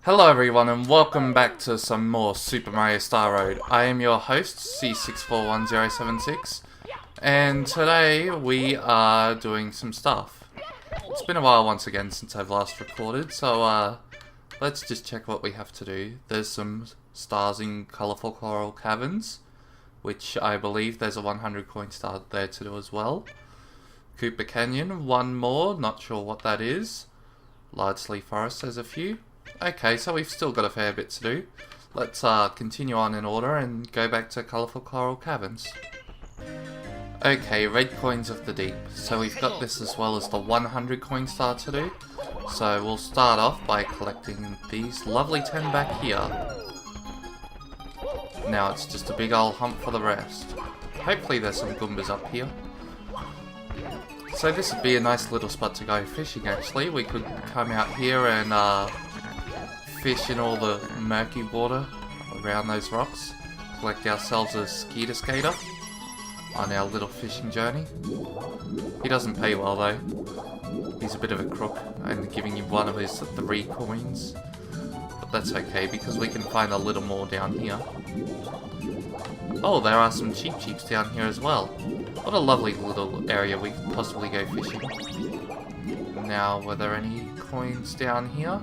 Hello everyone and welcome back to some more Super Mario Star Road. I am your host, C641076, and today we are doing some stuff. It's been a while once again since I've last recorded, so let's just check what we have to do. There's some stars in Colourful Coral Caverns, which I believe there's a 100 coin star there to do as well. Koopa Canyon, one more, not sure what that is. Largely Forest, there's a few. Okay, so we've still got a fair bit to do. Let's continue on in order and go back to Colourful Coral Caverns. Okay, red coins of the deep. So we've got this as well as the 100 coin star to do. So we'll start off by collecting these lovely 10 back here. Now it's just a big old hump for the rest. Hopefully there's some Goombas up here. So this would be a nice little spot to go fishing actually. We could come out here and fish in all the murky water around those rocks. Collect ourselves a skeeter skater on our little fishing journey. He doesn't pay well though. He's a bit of a crook and giving you one of his 3 coins. But that's okay because we can find a little more down here. Oh, there are some Cheeps down here as well. What a lovely little area we could possibly go fishing. Now, were there any coins down here?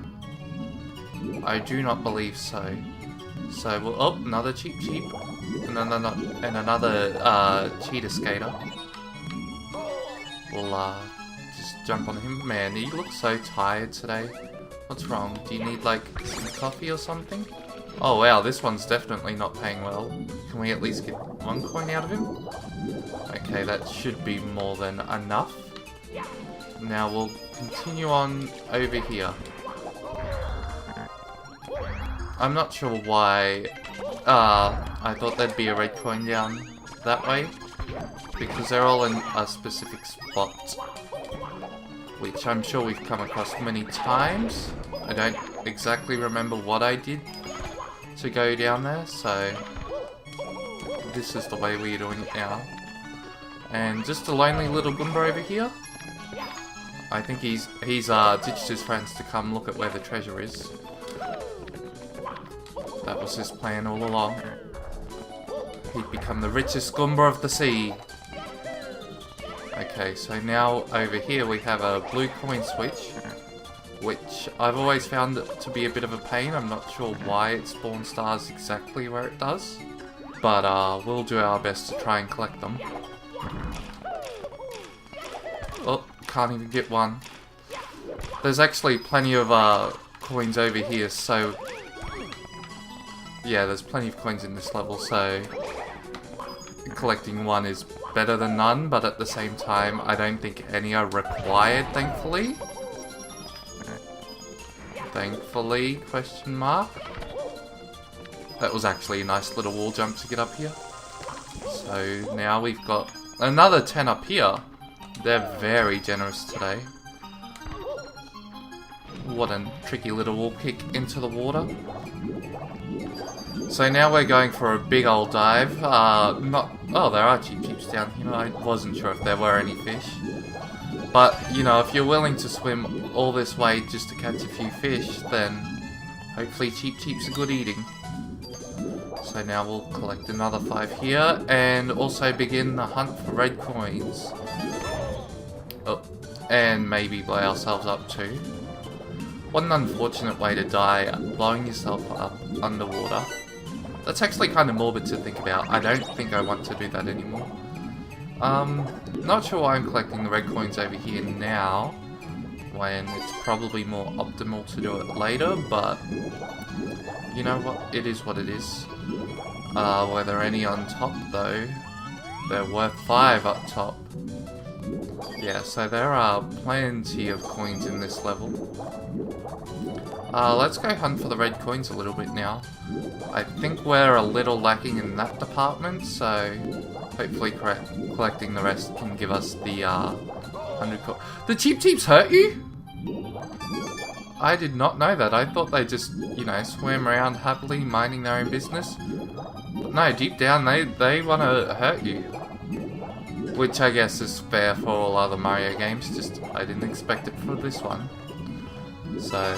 I do not believe so. So, we'll, oh, another Cheep. And another cheetah skater. We'll just jump on him. Man, he looks so tired today. What's wrong? Do you need like some coffee or something? Oh wow, this one's definitely not paying well. Can we at least get 1 coin out of him? Okay, that should be more than enough. Now we'll continue on over here. I'm not sure why I thought there'd be a red coin down that way. Because they're all in a specific spot. Which I'm sure we've come across many times. I don't exactly remember what I did to go down there, so this is the way we're doing it now. And just a lonely little Goomba over here. I think he's ditched his friends to come look at where the treasure is. That was his plan all along. He'd become the richest Goomba of the sea. Okay, so now over here we have a blue coin switch, which I've always found to be a bit of a pain. I'm not sure why it spawns stars exactly where it does, but we'll do our best to try and collect them. Oh, can't even get one. There's actually plenty of coins over here, so yeah, there's plenty of coins in this level, so collecting 1 is better than none, but at the same time, I don't think any are required, thankfully. Thankfully, question mark. That was actually a nice little wall jump to get up here. So now we've got another 10 up here. They're very generous today. What a tricky little wall kick into the water. So now we're going for a big old dive. Oh, there are Cheeps down here. I wasn't sure if there were any fish. But, you know, if you're willing to swim all this way just to catch a few fish, then hopefully Cheeps are good eating. So now we'll collect another 5 here, and also begin the hunt for red coins. Oh, and maybe blow ourselves up too. What an unfortunate way to die, blowing yourself up underwater. That's actually kind of morbid to think about. I don't think I want to do that anymore. Not sure why I'm collecting the red coins over here now, when it's probably more optimal to do it later, but you know what, it is what it is. Were there any on top though? There were 5 up top. Yeah, so there are plenty of coins in this level. Let's go hunt for the red coins a little bit now. I think we're a little lacking in that department, so hopefully collecting the rest can give us the 100 coins. The Cheeps hurt you? I did not know that. I thought they just, you know, swam around happily, minding their own business. But no, deep down they want to hurt you. Which I guess is fair for all other Mario games, just I didn't expect it for this one. So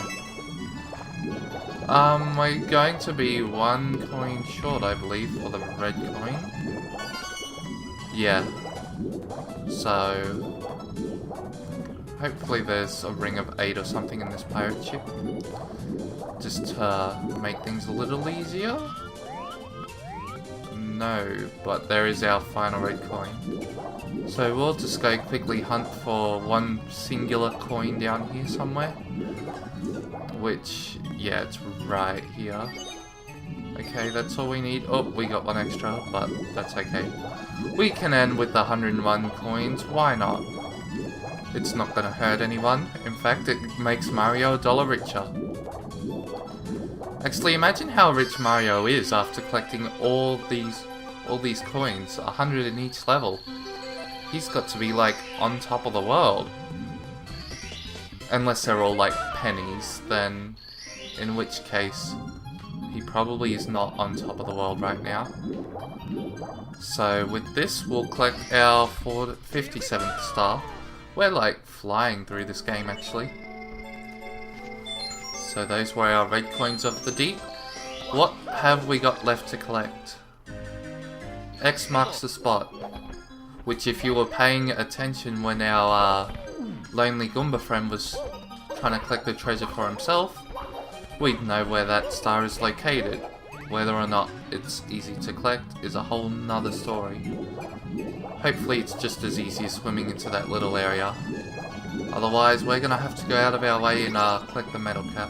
We're going to be 1 coin short, I believe, for the red coin. Yeah. So hopefully there's a ring of 8 or something in this pirate ship. Just to make things a little easier. No, but there is our final red coin. So we'll just go quickly hunt for 1 singular coin down here somewhere. Which, yeah, it's right here. Okay, that's all we need. Oh, we got 1 extra, but that's okay. We can end with the 101 coins, why not? It's not gonna hurt anyone. In fact, it makes Mario $1 richer. Actually, imagine how rich Mario is after collecting all these coins, 100 in each level. He's got to be like on top of the world. Unless they're all like pennies, then in which case he probably is not on top of the world right now. So with this, we'll collect our 57th star. We're like flying through this game actually. So those were our red coins of the deep. What have we got left to collect? X marks the spot. Which, if you were paying attention when our lonely Goomba friend was trying to collect the treasure for himself, we'd know where that star is located. Whether or not it's easy to collect is a whole nother story. Hopefully it's just as easy as swimming into that little area. Otherwise, we're gonna have to go out of our way and collect the metal cap.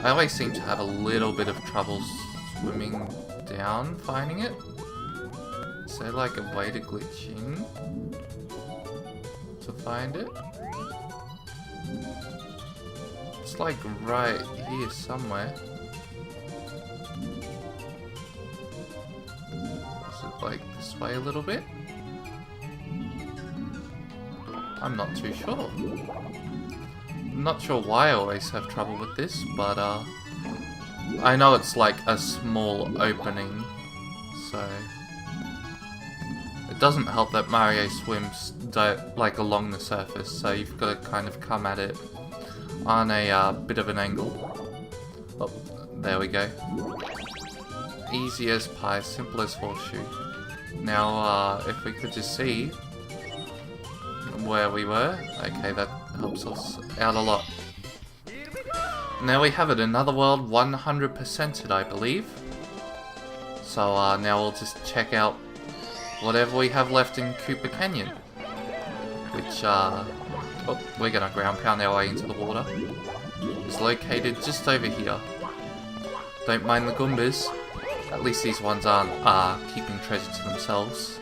I always seem to have a little bit of trouble swimming down, finding it. Is there like a way to glitch in to find it? It's like right here somewhere. Is it like this way a little bit? I'm not too sure. I'm not sure why I always have trouble with this, but I know it's like a small opening, so it doesn't help that Mario swims like along the surface, so you've got to kind of come at it on a bit of an angle. Oh, there we go. Easy as pie, simple as horseshoe. Now, if we could just see where we were. Okay, that helps us out a lot. Now we have it, another world 100%ed, I believe. So now we'll just check out whatever we have left in Koopa Canyon. Which, oh, we're gonna ground pound our way into the water. It's located just over here. Don't mind the Goombas. At least these ones aren't keeping treasure to themselves.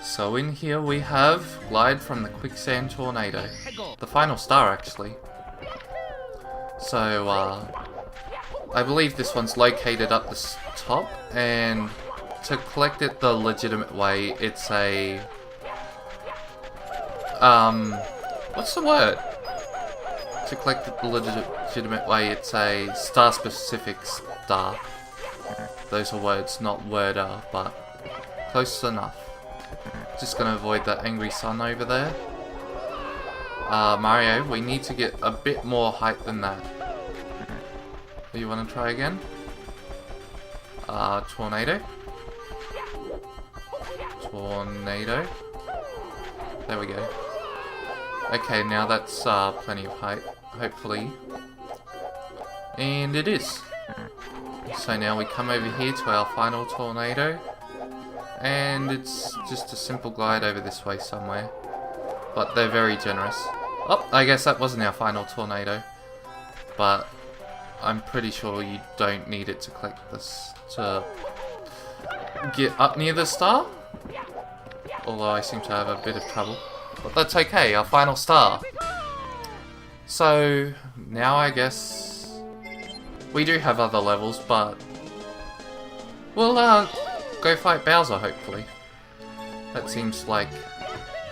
So in here we have Glide from the Quicksand Tornado. The final star, actually. So, I believe this one's located up the top, and to collect it the legitimate way, it's a... what's the word? To collect it the legitimate way, it's a star-specific star. Those are words, not worder, but close enough. Just gonna avoid that angry sun over there. Mario, we need to get a bit more height than that. Do you want to try again? Tornado. Tornado. There we go. Okay, now that's plenty of height, hopefully. And it is. So now we come over here to our final tornado. And it's just a simple glide over this way somewhere. But they're very generous. Oh, I guess that wasn't our final tornado. But I'm pretty sure you don't need it to collect this to get up near the star. Although I seem to have a bit of trouble. But that's okay, our final star. So now I guess we do have other levels, but we'll go fight Bowser, hopefully. That seems like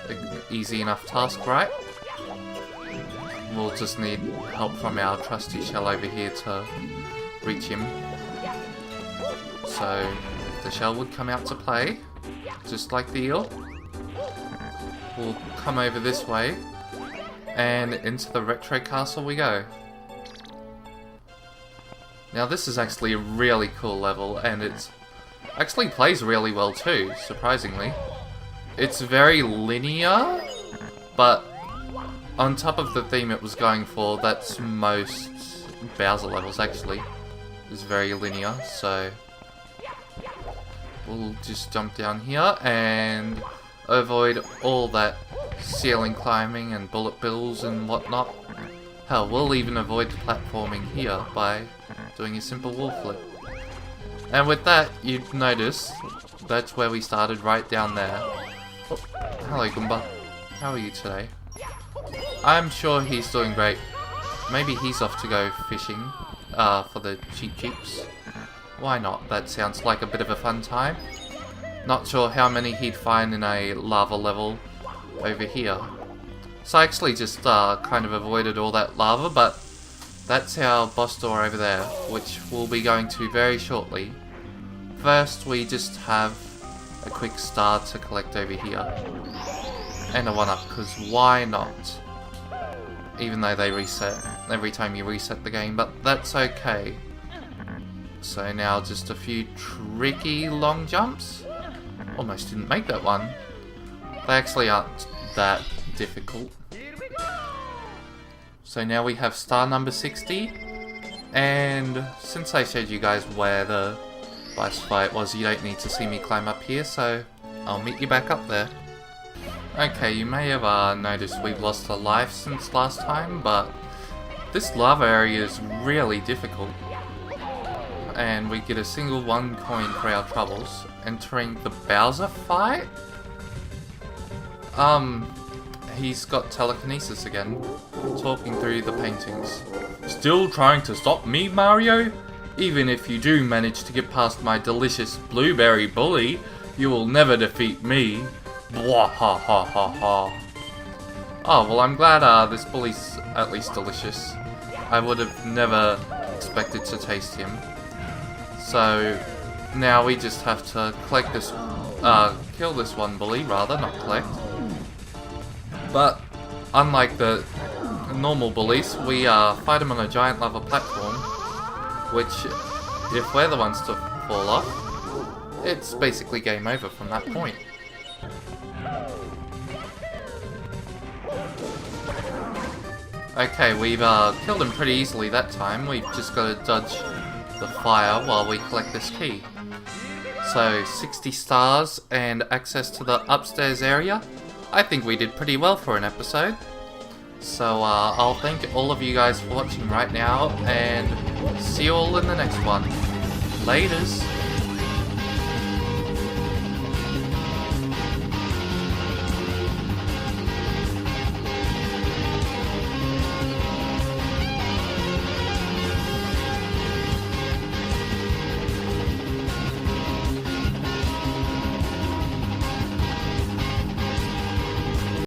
an easy enough task, right? We'll just need help from our trusty shell over here to reach him. So, the shell would come out to play, just like the eel. We'll come over this way, and into the retro castle we go. Now this is actually a really cool level, and it actually plays really well too, surprisingly. It's very linear, but on top of the theme it was going for, that's most Bowser levels actually. It's very linear, so we'll just jump down here and avoid all that ceiling climbing and bullet bills and whatnot. Hell, we'll even avoid the platforming here by doing a simple wall flip. And with that, you'd notice that's where we started, right down there. Oh, hello Goomba. How are you today? I'm sure he's doing great. Maybe he's off to go fishing for the Cheeps. Why not? That sounds like a bit of a fun time. Not sure how many he'd find in a lava level over here. So I actually just kind of avoided all that lava, but that's our boss door over there, which we'll be going to very shortly. First, we just have a quick star to collect over here. And a 1-up, because why not? Even though they reset every time you reset the game, but that's okay. So now just a few tricky long jumps. Almost didn't make that one. They actually aren't that difficult. So now we have star number 60, and since I showed you guys where the boss fight was, you don't need to see me climb up here, so I'll meet you back up there. Okay, you may have noticed we've lost a life since last time, but this lava area is really difficult. And we get a single 1 coin for our troubles. Entering the Bowser fight? He's got telekinesis again, talking through the paintings. Still trying to stop me, Mario? Even if you do manage to get past my delicious blueberry bully, you will never defeat me. Blah ha ha ha ha. Oh, well I'm glad this bully's at least delicious. I would have never expected to taste him. So now we just have to collect this, kill this one bully, rather, not collect. But unlike the normal bullies, we fight them on a giant lava platform, which, if we're the ones to fall off, it's basically game over from that point. Okay, we've killed him pretty easily that time. We've just got to dodge the fire while we collect this key. So 60 stars and access to the upstairs area. I think we did pretty well for an episode. So I'll thank all of you guys for watching right now, and see you all in the next one. Laters!